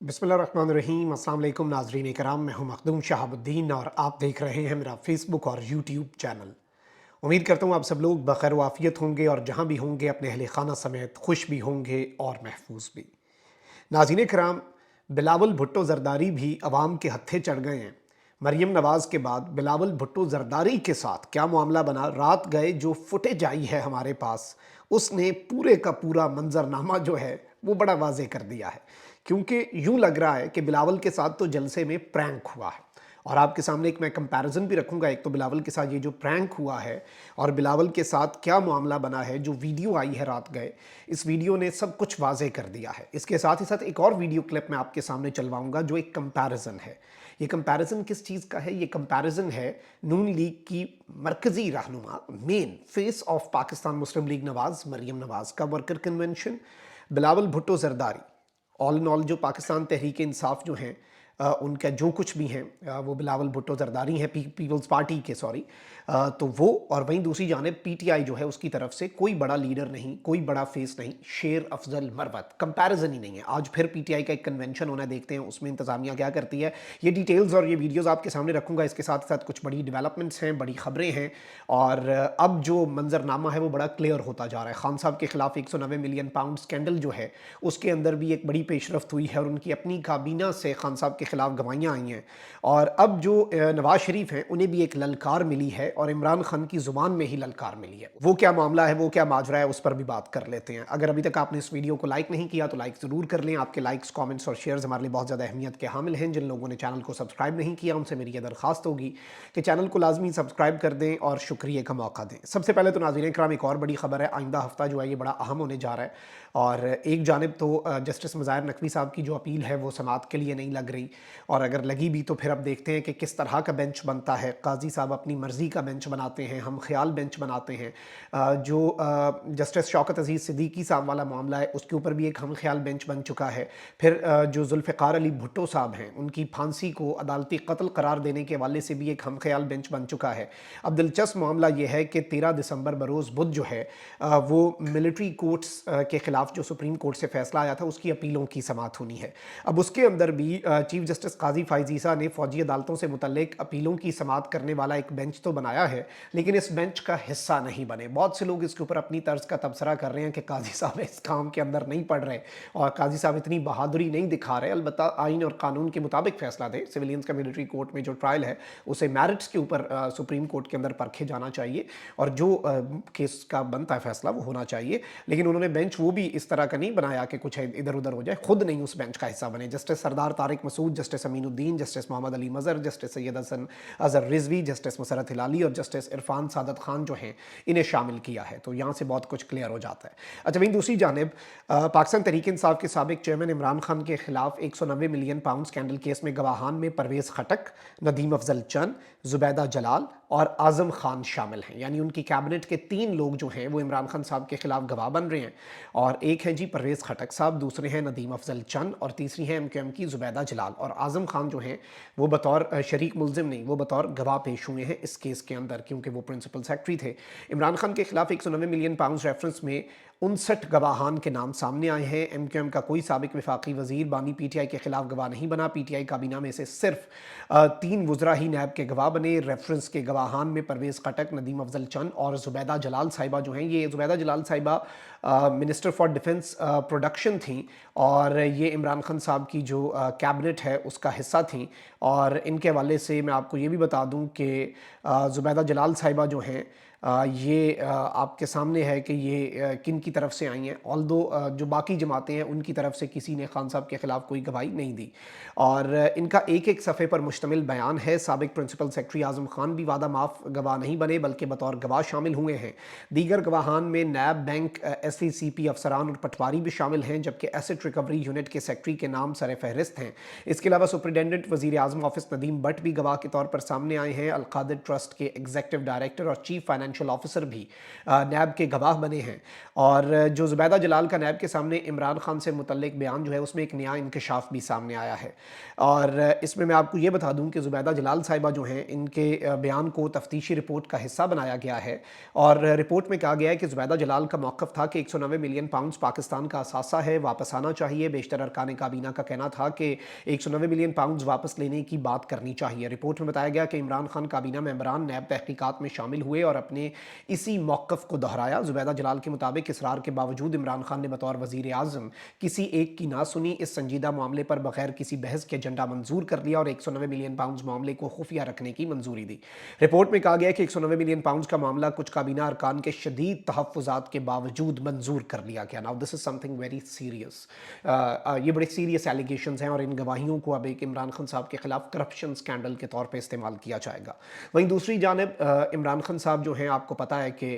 बिस्मिल्लाहिर्रहमानिर्रहीम। अस्सलाम वालेकुम नाज़रीन कराम, मैं हूं मखदूम शहाबुद्दीन और आप देख रहे हैं मेरा फेसबुक और यूट्यूब चैनल। उम्मीद करता हूं आप सब लोग बखैर वाफ़ियत होंगे और जहां भी होंगे अपने अहले खाना समेत खुश भी होंगे और महफूज भी। नाज़रीन कराम, बिलावल भुट्टो ज़रदारी भी अवाम के हत्थे चढ़ गए हैं। मरियम नवाज़ के बाद बिलावल भुट्टो ज़रदारी के साथ क्या मामला बना, रात गए जो फुटेज आई है हमारे पास, उसने पूरे का पूरा मंजरनामा जो है वो बड़ा वाज़े कर दिया है। क्योंकि यूँ लग रहा है कि बिलावल के साथ तो जलसे में प्रैंक हुआ है। और आपके सामने एक मैं कंपैरिजन भी रखूंगा, एक तो बिलावल के साथ ये जो प्रैंक हुआ है और बिलावल के साथ क्या मामला बना है। जो वीडियो आई है रात गए, इस वीडियो ने सब कुछ वाजे कर दिया है। इसके साथ ही साथ एक और वीडियो क्लिप मैं आपके सामने चलवाऊंगा जो एक कंपैरिजन है। ये कंपैरिजन किस चीज़ का है? ये कंपैरिजन है नून लीग की मरकज़ी रहनुमा, main face of Pakistan Muslim League Nawaz, Maryam Nawaz का worker convention, Bilawal Bhutto Zardari. All in all जो पाकिस्तान तहरीक इंसाफ जो हैं, उनका जो कुछ भी हैं, वो बिलावल भुट्टो ज़रदारी हैं, पीपल्स पार्टी के, सॉरी। तो वो, और वहीं दूसरी जानिब पीटीआई जो है उसकी तरफ से कोई बड़ा लीडर नहीं, कोई बड़ा फेस नहीं, शेर अफजल मरवत। कंपैरिजन ही नहीं है। आज फिर पीटीआई का एक कन्वेंशन होना है, देखते हैं उसमें इंतजामिया क्या करती है। ये डिटेल्स और ये वीडियोज़ आपके सामने रखूँगा। इसके साथ साथ कुछ बड़ी डेवलपमेंट्स हैं, बड़ी खबरें हैं, और अब जो मंजरनामा है वो बड़ा क्लियर होता जा रहा है। खान साहब के खिलाफ 190 मिलियन पाउंड स्कैंडल जो है उसके अंदर भी एक बड़ी पेशरफ्त हुई है और उनकी अपनी काबीना से खान साहब के खिलाफ गवाहियाँ आई हैं। और अब जो नवाज शरीफ हैं उन्हें भी एक ललकार मिली है और इमरान खान की ज़ुबान में ही ललकार मिली है। वो क्या मामला है, वो क्या माजरा है, उस पर भी बात कर लेते हैं। अगर अभी तक आपने इस वीडियो को लाइक नहीं किया तो लाइक ज़रूर कर लें। आपके लाइक्स, कमेंट्स और शेयर्स हमारे लिए बहुत ज़्यादा अहमियत के हामिल हैं। जिन लोगों ने चैनल को सब्सक्राइब नहीं किया उनसे मेरी ये दरख्वास्त होगी कि चैनल को लाजमी सब्सक्राइब कर दें और शुक्रिया का मौका दें। सबसे पहले तो नाज़रीन इकराम, एक और बड़ी खबर है। आइंदा हफ्ता जो है ये बड़ा अहम होने जा रहा है। और एक जानिब तो जस्टिस मज़ाहिर नकवी साहब की जो अपील है वो समाअत के लिए नहीं लग रही, और अगर लगी भी तो फिर अब देखते हैं कि किस तरह का बेंच बनता है। काजी साहब अपनी मर्ज़ी का बेंच बनाते हैं, हम ख्याल बेंच बनाते हैं। जो जस्टिस शौकत अजीज़ सिद्दीकी साहब वाला मामला है उसके ऊपर भी एक हम ख्याल बेंच बन चुका है। फिर जो जुल्फ़िकार अली भुट्टो साहब हैं उनकी फांसी को अदालती कत्ल करार देने के हवाले से भी एक हम ख्याल बेंच बन चुका है। अब दिलचस्प मामला ये है कि 13 दिसंबर बरोज़ बुध जो है वो मिलिट्री कोर्ट्स के ख़िलाफ़ जो सुप्रीम कोर्ट से फ़ैसला आया था उसकी अपीलों की समाअत होनी है। अब उसके अंदर भी चीफ जस्टिस काजी फ़ाइज़ ईसा ने फ़ौजी अदालतों से मुतल्लिक अपीलों की समाअत करने वाला एक बेंच तो बनाया है, लेकिन इस बेंच का हिस्सा नहीं बने। बहुत से लोग इसके ऊपर अपनी तर्ज का तबसरा कर रहे हैं कि काजी साहब इस काम के अंदर नहीं पड़ रहे और काजी साहब इतनी बहादुरी नहीं दिखा रहे। अलबत्ता आइन और कानून के मुताबिक फ़ैसला दें। सिविलियंस का मिलिट्री कोर्ट में जो ट्रायल है उसे मेरिट्स के ऊपर सुप्रीम कोर्ट के अंदर परखे जाना चाहिए और जो केस का बनता है फ़ैसला वो होना चाहिए। लेकिन उन्होंने बेंच वो भी इस तरह का नहीं बनाया कि कुछ इधर उधर हो जाए, खुद नहीं उस बेंच का हिस्सा बने। Justice Sardar Tariq Masood, Justice Aminuddin, Justice Mohammad Ali Mazhar, Justice Syed Hasan Azhar Rizvi, Justice Musarrat Hilali और जस्टिस इरफान सादत खान जो हैं इन्हें शामिल किया है। तो यहाँ से बहुत कुछ क्लियर हो जाता है। अच्छा, वहीं दूसरी जानिब पाकिस्तान तहरीक इंसाफ के साबिक चेयरमैन इमरान खान के खिलाफ 190 मिलियन पाउंड स्कैंडल केस में गवाहान में परवेज़ खटक, नदीम अफजल चंद, जुबैदा जलाल और आज़म खान शामिल हैं। यानी उनकी कैबिनेट के 3 लोग जो हैं वो इमरान खान साहब के खिलाफ गवाह बन रहे हैं। और एक है जी परवेज़ खटक साहब, दूसरे हैं नदीम अफजल चंद और तीसरी हैं एमक्यूएम की जुबैदा जलाल। और आज़म खान जो हैं वो बतौर शरीक मुलजिम नहीं, वो बतौर गवाह पेश हुए हैं इस केस के अंदर, क्योंकि वो प्रिंसिपल सेक्रेटरी थे। इमरान खान के खिलाफ 190 मिलियन पाउंड रेफरेंस में 59 गवाहान के नाम सामने आए हैं। एमक्यूएम का कोई साबिक वफाकी वजीर बानी पीटीआई के खिलाफ गवाह नहीं बना। पीटीआई काबीना में से सिर्फ 3 वज़रा ही नैब के गवाह बने। रेफरेंस के गवाहान में परवेज़ खटक, नदीम अफजल चंद और जुबैदा जलाल साहिबा जो हैं, ये जुबैदा जलाल साहिबा मिनिस्टर फॉर डिफेंस प्रोडक्शन थी और ये इमरान खान साहब की जो कैबिनेट है उसका हिस्सा थी। और इनके हवाले से मैं आपको ये भी बता दूं कि जुबैदा जलाल साहिबा जो हैं ये आपके सामने है कि ये किन की तरफ से आई हैं। ऑल्दो जो बाकी जमातें हैं उनकी तरफ से किसी ने खान साहब के ख़िलाफ़ कोई गवाही नहीं दी और इनका एक एक सफ़े पर मुश्तमिल बयान है। साबिक प्रिंसिपल सेक्रेटरी आज़म खान भी वादा माफ़ गवाह नहीं बने बल्कि बतौर गवाह शामिल हुए हैं। दीगर गवाहान में नैब, बैंक, SCCP अफसरान और पटवारी भी शामिल हैं, जबकि एसेट रिकवरी यूनिट के सेक्रेटरी के नाम सर फहरिस्त हैं। इसके अलावा सुपरिटेंडेंट वज़ीर आज़म ऑफिस नदीम बट भी गवाह के तौर पर सामने आए हैं। अलकादिर ट्रस्ट के एग्जीक्यूटिव डायरेक्टर और चीफ फाइनेंशियल फाइनेंशियल ऑफिसर भी नैब के गवाह बने हैं। और जो ज़ुबैदा जलाल का नैब के सामने इमरान खान से मुतल्लिक बयान जो है उसमें एक नया इंकशाफ भी सामने आया है। और इसमें मैं आपको ये बता दूं कि ज़ुबैदा जलाल साहिबा जो हैं इनके बयान को तफ्तीशी रिपोर्ट का हिस्सा बनाया गया है। और रिपोर्ट में कहा गया है कि ज़ुबैदा जलाल का मौक़िफ़ था कि 190 मिलियन पाउंड्स पाकिस्तान का असासा है, वापस आना चाहिए। बेशतर अरकान काबीना का कहना था कि 190 मिलियन पाउंड्स वापस लेने की बात करनी चाहिए। रिपोर्ट में बताया गया कि इमरान खान काबीना मेंबरान नैब तहकीकात में शामिल हुए और अपने इसी मौक़िफ़ को दोहराया। ज़ुबैदा जलाल के मुताबिक इसरार के बावजूद इमरान खान ने बतौर वज़ीर आज़म किसी एक की ना सुनी, इस संजीदा मामले पर बगैर किसी बहस के एजेंडा मंजूर कर लिया और 190 मिलियन पाउंड्स मामले को खुफिया रखने की मंजूरी दी। रिपोर्ट में कहा गया कि 190 मिलियन पाउंड्स का मामला कुछ काबीना अरकान के शदीद तहफ़्फ़ुज़ात के बावजूद मंजूर कर लिया गया। Now this is something very serious. ये बड़े सीरियस एलिगेशंस हैं और इन गवाहियों को अब एक इमरान खान साहब के खिलाफ करप्शन स्कैंडल के तौर पे इस्तेमाल किया जाएगा। वहीं दूसरी जानिब इमरान खान साहब जो हैं, आपको पता है कि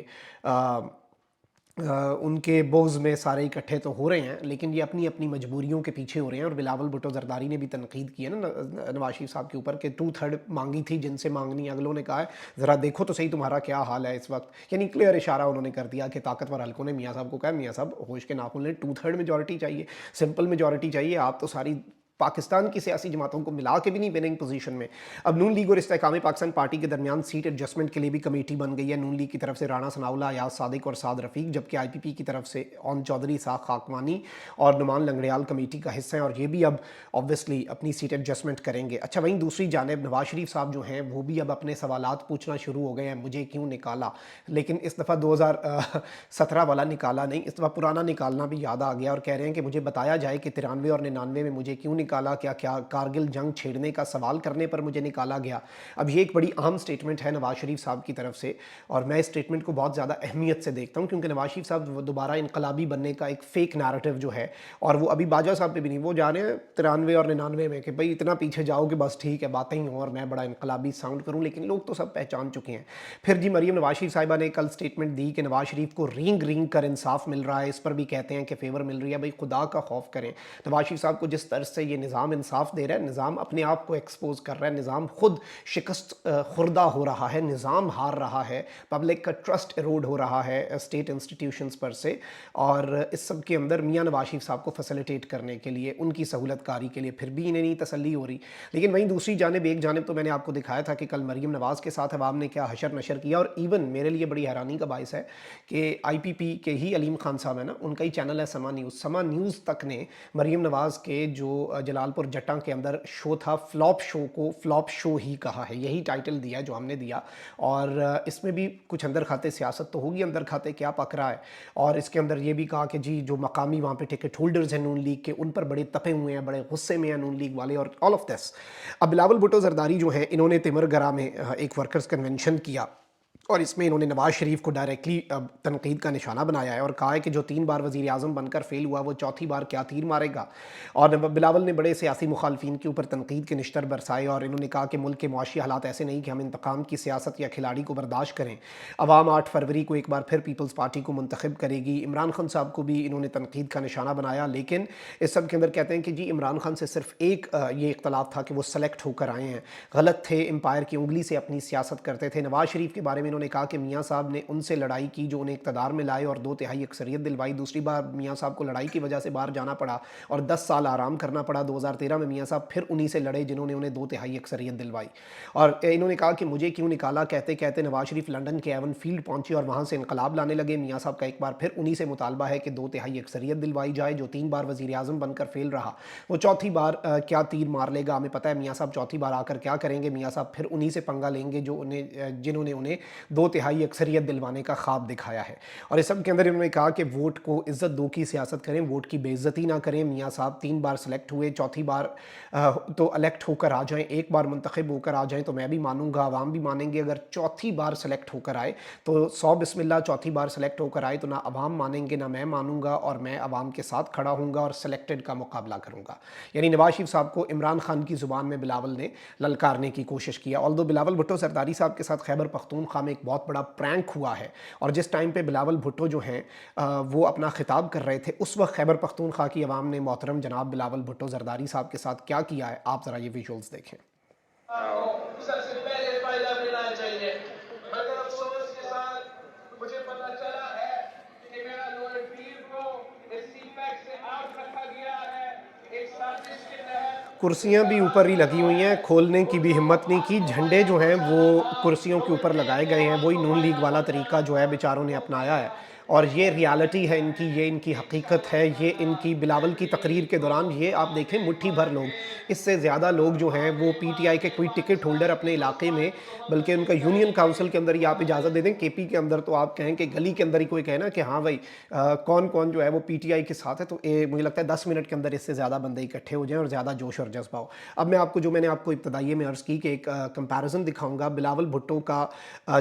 उनके बोझ में सारे इकट्ठे तो हो रहे हैं, लेकिन ये अपनी अपनी मजबूरियों के पीछे हो रहे हैं। और बिलावल भुट्टो जरदारी ने भी तनकीद की है ना नवाज शरीफ साहब के ऊपर कि 2/3 मांगी थी जिनसे मांगनी, अगलों ने कहा है ज़रा देखो तो सही तुम्हारा क्या हाल है इस वक्त। यानी क्लियर इशारा उन्होंने कर दिया कि ताकतवर हल्कों ने मियाँ साहब को कहा मियाँ साहब होश के नाखून लें, 2/3 मेजॉरिटी चाहिए, सिंपल मेजॉरिटी चाहिए। आप तो सारी पाकिस्तान की सियासी जमातों को मिला के भी नहीं विनिंग पोजीशन में। अब नून लीग और इस्तेहकाम पाकिस्तान पार्टी के दरमियान सीट एडजस्टमेंट के लिए भी कमेटी बन गई है। नून लीग की तरफ से राना सनाउल्लाह, अयाज सादिक और साद रफ़ीक, जबकि IPP की तरफ से ओन चौधरी, साख खाकवानी और नुमान लंगड़ियाल कमेटी का हिस्सा हैं और ये भी अब ऑब्वियसली अपनी सीट एडजस्टमेंट करेंगे। अच्छा, वहीं दूसरी जानिब नवाज शरीफ साहब जो हैं वो भी अब अपने सवालात पूछना शुरू हो गए हैं, मुझे क्यों निकाला। लेकिन इस दफ़ा 2017 वाला निकाला नहीं, इस दफ़ा पुराना निकालना भी याद आ गया और कह रहे हैं कि मुझे बताया जाए कि 93 और 99 में मुझे क्यों निकाला, क्या क्या कारगिल जंग छेड़ने का सवाल करने पर मुझे निकाला गया। अब ये एक बड़ी अहम स्टेटमेंट है नवाज शरीफ साहब की तरफ से और मैं इस स्टेटमेंट को बहुत ज़्यादा अहमियत से देखता हूँ, क्योंकि नवाज शरीफ साहब दोबारा इनकलाबी बनने का एक फ़ेक नैरेटिव जो है, और वो अभी बाजवा साहब पे भी नहीं, वो जा रहे हैं 93 और 99 में कि भाई इतना पीछे जाओगे बस ठीक है, बातें ही हों और मैं बड़ा इनकलाबी साउंड करूँ, लेकिन लोग तो सब पहचान चुके हैं। फिर जी मरीम नवाज शरीफ साहिबा ने कल स्टेटमेंट दी कि नवाज शरीफ को रींग रींग कर इंसाफ मिल रहा है, इस पर भी कहते हैं कि फेवर मिल रही है। भाई खुदा का खौफ करें, नवाज शरीफ साहब को जिस तरह से ये निज़ाम इंसाफ दे रहा है, निज़ाम अपने आप को एक्सपोज कर रहा है, निज़ाम खुद शिकस्त खुर्दा हो रहा है, निज़ाम हार रहा है, पब्लिक का ट्रस्ट एरोड हो रहा है स्टेट इंस्टीट्यूशंस पर से। और इस सब के अंदर मियाँ नवाज शरीफ साहब को फैसिलिटेट करने के लिए, उनकी सहूलतकारी के लिए फिर भी इन्हें नहीं तसल्ली हो रही। लेकिन वहीं दूसरी जानिब, एक जानिब तो मैंने आपको दिखाया था कि कल मरीम नवाज़ के साथ अवाम ने क्या हशर नशर किया। और इवन मेरे लिए बड़ी हैरानी का बायस है कि IPP के ही अलीम खान साहब है ना, उनका ही चैनल है समा न्यूज़, समा न्यूज़ तक ने मरीम नवाज़ के जो जलालपुर जट्टा के अंदर शो था, फ्लॉप शो को फ्लॉप शो ही कहा है, यही टाइटल दिया जो हमने दिया। और इसमें भी कुछ अंदर खाते सियासत तो होगी, अंदर खाते क्या पक रहा है। और इसके अंदर ये भी कहा कि जी जो मकामी वहाँ पे टिकट होल्डर्स हैं नून लीग के, उन पर बड़े तपे हुए हैं, बड़े गुस्से में हैं नून लीग वाले और ऑल ऑफ दिस। अब बिलावल भुट्टो जरदारी जो हैं, इन्होंने तिमरगरा में एक वर्कर्स कन्वेंशन किया और इसमें इन्होंने नवाज शरीफ को डायरेक्टली तनकीद का निशाना बनाया है और कहा है कि जो 3 बार वज़ीर आज़म बनकर फेल हुआ वो चौथी बार क्या तीर मारेगा। और बिलावल ने बड़े सियासी मुखालफिन के ऊपर तनकीद के निश्तर बरसाए और इन्होंने कहा कि मुल्क के मुआशी हालात ऐसे नहीं कि हम इंतकाम की सियासत या खिलाड़ी को बर्दाश्त करें। अवाम 8 फरवरी को एक बार फिर पीपल्स पार्टी को मुंतखब करेगी। इमरान खान साहब को भी इन्होंने तनकीद का निशाना बनाया, लेकिन इस सब के अंदर कहते हैं कि जी इमरान खान से सिर्फ एक ये इख्तलाफ था कि वो सेलेक्ट होकर आए हैं, गलत थे, एम्पायर की उंगली से अपनी सियासत करते थे। नवाज शरीफ के बारे में इन्होंने कहा कि मियाँ साहब ने उनसे लड़ाई की जो उन्हें इक़्तिदार में लाए और 2/3 अक्सरियत दिलवाई। दूसरी बार मियाँ साहब को लड़ाई की वजह से बाहर जाना पड़ा और 10 साल आराम करना पड़ा। 2013 में मियाँ साहब फिर उन्हीं से लड़े जिन्होंने उन्हें 2/3 अक्सरियत दिलवाई। और इन्होंने कहा कि मुझे क्यों निकाला, कहते कहते नवाज शरीफ लंदन के एवन फील्ड पहुंचे और वहाँ से इनकलाब लाने लगे। मियाँ साहब का एक बार फिर उन्हीं से मुतालबा है कि 2/3 अक्सरियत दिलवाई जाए। जो 3 बार वज़ीर आज़म बनकर फेल रहा वो चौथी बार क्या तीर मार लेगा। हमें पता है मियाँ साहब चौथी बार आकर क्या करेंगे। मियाँ साहब फिर उन्हीं से पंगा लेंगे जो जिन्होंने उन्हें 2/3 अक्सरियत दिलवाने का ख्वाब दिखाया है। और इस सब के अंदर इन्होंने कहा कि वोट को इज्जत दो की सियासत करें, वोट की बेइज्जती ना करें। मियाँ साहब 3 बार सेलेक्ट हुए, चौथी बार तो इलेक्ट होकर आ जाएं, एक बार मुंतखब होकर आ जाएं तो मैं भी मानूंगा, अवाम भी मानेंगे। अगर चौथी बार सेलेक्ट होकर आए तो 100 बिस्मिल्लाह, चौथी बार सेलेक्ट होकर आए तो ना अवाम मानेंगे ना मैं मानूंगा, और मैं अवाम के साथ खड़ा हूँगा और सेलेक्टेड का मुकाबला करूँगा। यानी नवाज शरीफ साहब को इमरान खान की ज़ुबान में बिलावल ने ललकारने की कोशिश किया। ऑल्दो बिलावल भुट्टो सरदारी साहब के साथ खैबर पख्तूनख्वा में एक बहुत बड़ा प्रैंक हुआ है और जिस टाइम पे बिलावल भुट्टो जो हैं वो अपना खिताब कर रहे थे, उस वक्त खैबर पख्तूनख्वा की अवाम ने मोहतरम जनाब बिलावल भुट्टो जरदारी साहब के साथ क्या किया है, आप ज़रा ये विजुअल्स देखें। کرسیاں بھی اوپر ہی لگی ہوئی ہیں، کھولنے کی بھی ہمت نہیں کی، جھنڈے جو ہیں وہ کرسیوں کے اوپر لگائے گئے ہیں، وہی نون لیگ والا طریقہ جو ہے بیچاروں نے اپنایا ہے، اور یہ ریالٹی ہے ان کی، یہ ان کی حقیقت ہے، یہ ان کی بلاول کی تقریر کے دوران یہ آپ دیکھیں مٹھی بھر لوگ، اس سے زیادہ لوگ جو ہیں وہ پی ٹی آئی کے کوئی ٹکٹ ہولڈر اپنے علاقے میں، بلکہ ان کا یونین کاؤنسل کے اندر ہی آپ اجازت دے دیں، کے پی کے اندر تو آپ کہیں کہ گلی کے اندر ہی کوئی کہنا کہ ہاں بھائی کون کون جو ہے وہ پی ٹی آئی کے ساتھ ہے، تو مجھے لگتا ہے 10 منٹ کے اندر اس سے زیادہ بندے اکٹھے ہو جائیں اور زیادہ جوش اور جذبہ ہو۔ اب میں آپ کو جو میں نے آپ کو ابتدائیے میں عرض کی کہ ایک کمپیریزن دکھاؤں گا بلاول بھٹو کا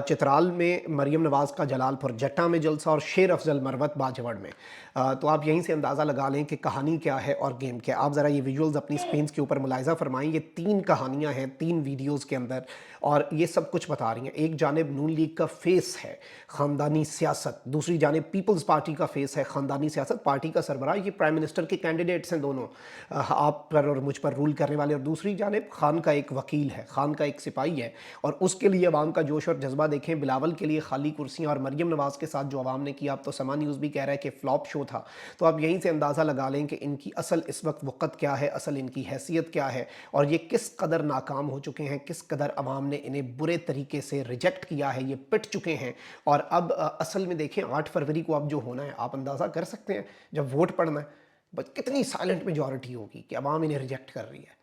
چترال میں، مریم نواز کا جلال پور جٹا میں جلسہ، اور شیر افضل مروت باجوڑ میں، تو آپ یہیں سے اندازہ لگا لیں کہ کہانی کیا ہے اور گیم کیا ہے۔ آپ ذرا یہ ویجولز اپنی سکرینز کے اوپر ملاحظہ فرمائیں، یہ 3 کہانیاں ہیں 3 ویڈیوز کے اندر، اور یہ سب کچھ بتا رہی ہیں۔ ایک جانب نون لیگ کا فیس ہے خاندانی سیاست، دوسری جانب پیپلز پارٹی کا فیس ہے خاندانی سیاست، پارٹی کا سربراہ، یہ پرائم منسٹر کے کینڈیڈیٹس ہیں دونوں، آپ پر اور مجھ پر رول کرنے والے، اور دوسری جانب خان کا ایک وکیل ہے، خان کا ایک سپاہی ہے، اور اس کے لیے عوام کا جوش اور جذبہ دیکھیں۔ بلاول کے لیے خالی کرسیاں، اور مریم نواز کے ساتھ جو عوام نے کیا، اب تو سما نیوز بھی کہہ رہا ہے کہ فلاپ شو تھا، تو آپ یہیں سے اندازہ لگا لیں کہ ان کی اصل اس وقت وقت کیا ہے، اصل ان کی حیثیت کیا ہے، اور یہ کس قدر ناکام ہو چکے ہیں، کس قدر عوام نے انہیں برے طریقے سے ریجیکٹ کیا ہے، یہ پٹ چکے ہیں۔ اور اب اصل میں دیکھیں 8 فروری کو اب جو ہونا ہے، آپ اندازہ کر سکتے ہیں جب ووٹ پڑنا ہے بس کتنی سائلنٹ میجورٹی ہوگی کہ عوام انہیں ریجیکٹ کر رہی ہے۔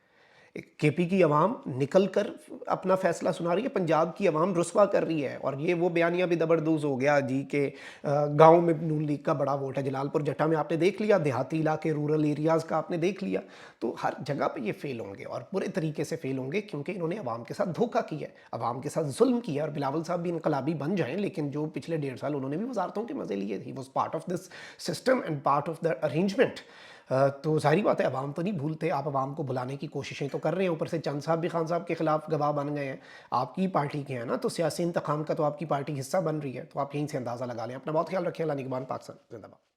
کے پی کی عوام نکل کر اپنا فیصلہ سنا رہی ہے، پنجاب کی عوام رسوا کر رہی ہے، اور یہ وہ بیانیہ بھی زبردوز ہو گیا جی کہ گاؤں میں نون لیگ کا بڑا ووٹ ہے، جلال پور جٹا میں آپ نے دیکھ لیا، دیہاتی علاقے رورل ایریاز کا آپ نے دیکھ لیا، تو ہر جگہ پہ یہ فیل ہوں گے اور برے طریقے سے فیل ہوں گے، کیونکہ انہوں نے عوام کے ساتھ دھوکہ کیا ہے، عوام کے ساتھ ظلم کیا، اور بلاول صاحب بھی انقلابی بن جائیں لیکن جو پچھلے 1.5 سال انہوں نے بھی وزارتوں کے مزے لیے، he was part of this system and part of the arrangement. تو ظاہری بات ہے عوام تو نہیں بھولتے، آپ عوام کو بلانے کی کوششیں تو کر رہے ہیں، اوپر سے چند صاحب بھی خان صاحب کے خلاف گواہ بن گئے ہیں، آپ کی پارٹی کے ہیں نا، تو سیاسی انتقام کا تو آپ کی پارٹی حصہ بن رہی ہے، تو آپ یہیں سے اندازہ لگا لیں۔ اپنا بہت خیال رکھیں، اللہ نگہبان، پاکستان زندہ باد۔